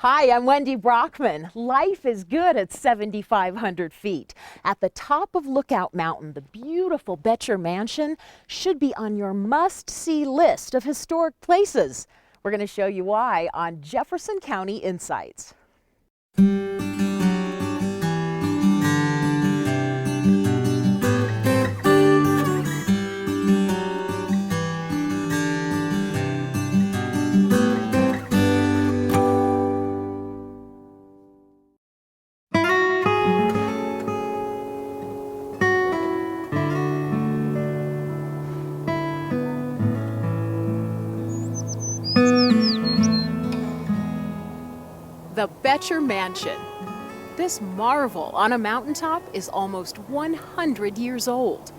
Hi, I'm Wendy Brockman. Life is good at 7,500 feet. At the top of Lookout Mountain, the beautiful Boettcher Mansion should be on your must-see list of historic places. We're going to show you why on Jefferson County Insights. The Boettcher Mansion. This marvel on a mountaintop is almost 100 years old.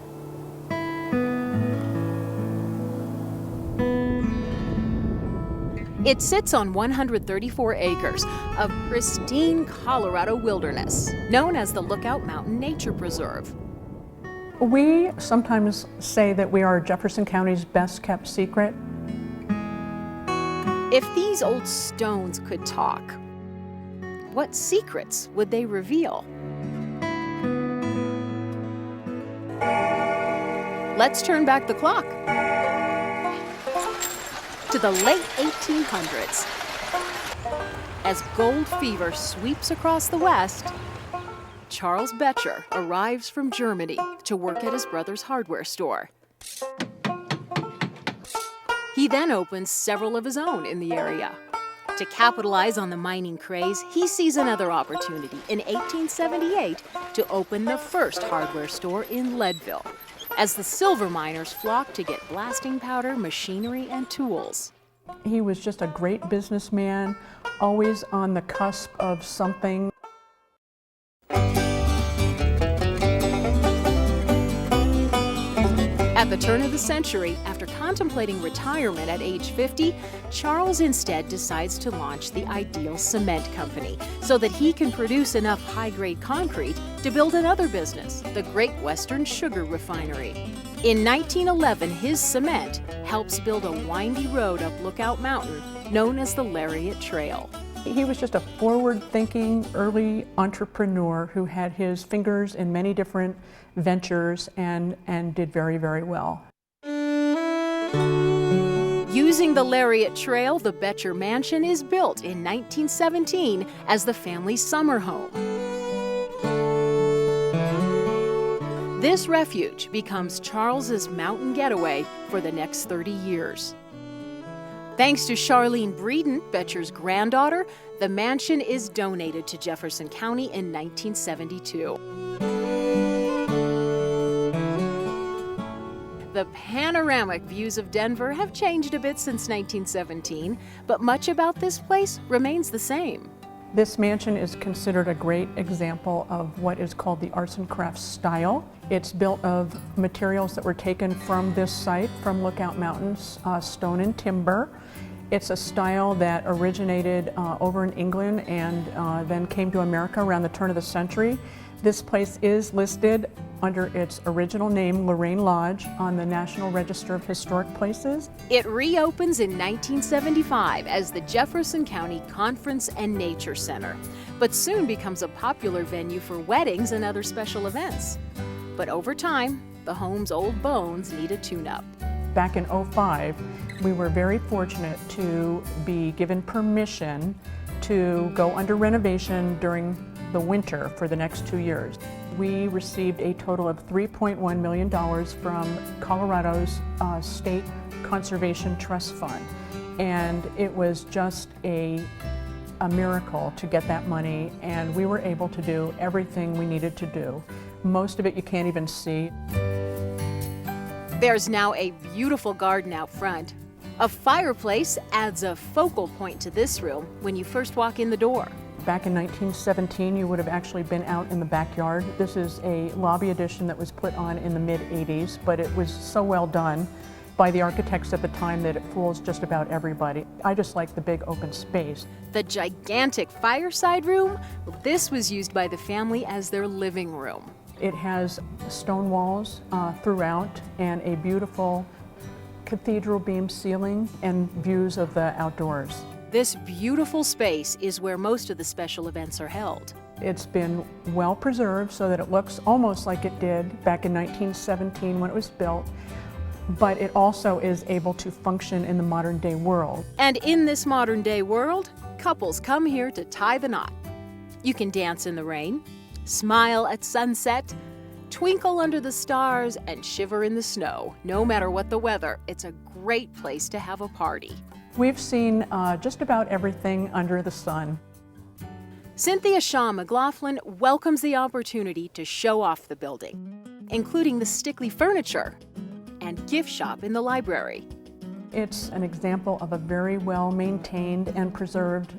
It sits on 134 acres of pristine Colorado wilderness, known as the Lookout Mountain Nature Preserve. We sometimes say that we are Jefferson County's best kept secret. If these old stones could talk, what secrets would they reveal? Let's turn back the clock to the late 1800s. As gold fever sweeps across the West, Charles Boettcher arrives from Germany to work at his brother's hardware store. He then opens several of his own in the area. To capitalize on the mining craze, he sees another opportunity in 1878 to open the first hardware store in Leadville, as the silver miners flocked to get blasting powder, machinery, and tools. He was just a great businessman, always on the cusp of something. At the turn of the century, after contemplating retirement at age 50, Charles instead decides to launch the Ideal Cement Company so that he can produce enough high-grade concrete to build another business, the Great Western Sugar Refinery. In 1911, his cement helps build a windy road up Lookout Mountain known as the Lariat Trail. He was just a forward-thinking early entrepreneur who had his fingers in many different ventures and did very, very well. Using the Lariat Trail, the Boettcher Mansion is built in 1917 as the family's summer home. This refuge becomes Charles's mountain getaway for the next 30 years. Thanks to Charlene Breeden, Boettcher's granddaughter, the mansion is donated to Jefferson County in 1972. The panoramic views of Denver have changed a bit since 1917, but much about this place remains the same. This mansion is considered a great example of what is called the arts and crafts style. It's built of materials that were taken from this site, from Lookout Mountains, stone and timber. It's a style that originated over in England and then came to America around the turn of the century. This place is listed under its original name, Lorraine Lodge, on the National Register of Historic Places. It reopens in 1975 as the Jefferson County Conference and Nature Center, but soon becomes a popular venue for weddings and other special events. But over time, the home's old bones need a tune-up. Back in '05, we were very fortunate to be given permission to go under renovation during the winter for the next 2 years. We received a total of $3.1 million from Colorado's State Conservation Trust Fund. And it was just a miracle to get that money, and we were able to do everything we needed to do. Most of it you can't even see. There's now a beautiful garden out front. A fireplace adds a focal point to this room when you first walk in the door. Back in 1917, you would have actually been out in the backyard. This is a lobby addition that was put on in the mid-'80s, but it was so well done by the architects at the time that it fools just about everybody. I just like the big open space. The gigantic fireside room, this was used by the family as their living room. It has stone walls throughout and a beautiful cathedral beam ceiling and views of the outdoors. This beautiful space is where most of the special events are held. It's been well preserved so that it looks almost like it did back in 1917 when it was built, but it also is able to function in the modern day world. And in this modern day world, couples come here to tie the knot. You can dance in the rain, smile at sunset, twinkle under the stars, and shiver in the snow. No matter what the weather, it's a great place to have a party. We've seen just about everything under the sun. Cynthia Shaw McLaughlin welcomes the opportunity to show off the building, including the Stickley furniture and gift shop in the library. It's an example of a very well maintained and preserved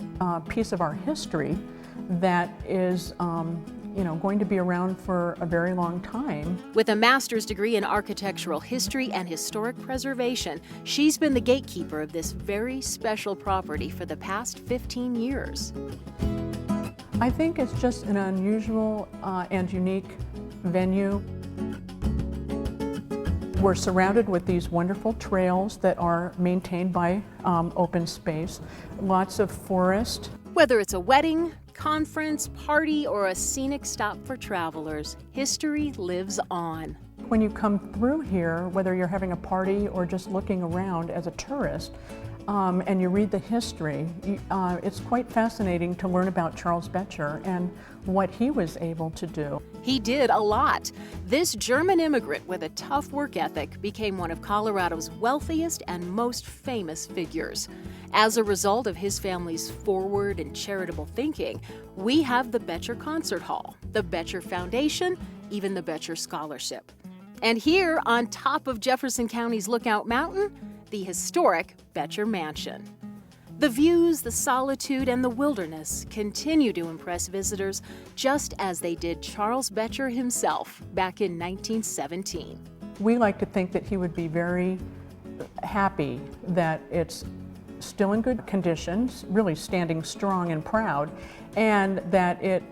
piece of our history that is going to be around for a very long time. With a master's degree in architectural history and historic preservation, she's been the gatekeeper of this very special property for the past 15 years. I think it's just an unusual and unique venue. We're surrounded with these wonderful trails that are maintained by open space, lots of forest. Whether it's a wedding, conference, party, or a scenic stop for travelers, history lives on. When you come through here, whether you're having a party or just looking around as a tourist, and you read the history, it's quite fascinating to learn about Charles Boettcher and what he was able to do. He did a lot. This German immigrant with a tough work ethic became one of Colorado's wealthiest and most famous figures. As a result of his family's forward and charitable thinking, we have the Boettcher Concert Hall, the Boettcher Foundation, even the Boettcher Scholarship. And here, on top of Jefferson County's Lookout Mountain, the historic Boettcher Mansion. The views, the solitude, and the wilderness continue to impress visitors just as they did Charles Boettcher himself back in 1917. We like to think that he would be very happy that it's still in good conditions, really standing strong and proud, and that it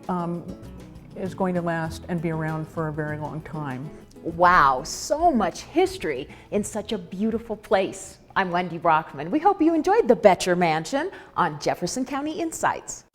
is going to last and be around for a very long time. Wow, so much history in such a beautiful place. I'm Wendy Brockman. We hope you enjoyed the Boettcher Mansion on Jefferson County Insights.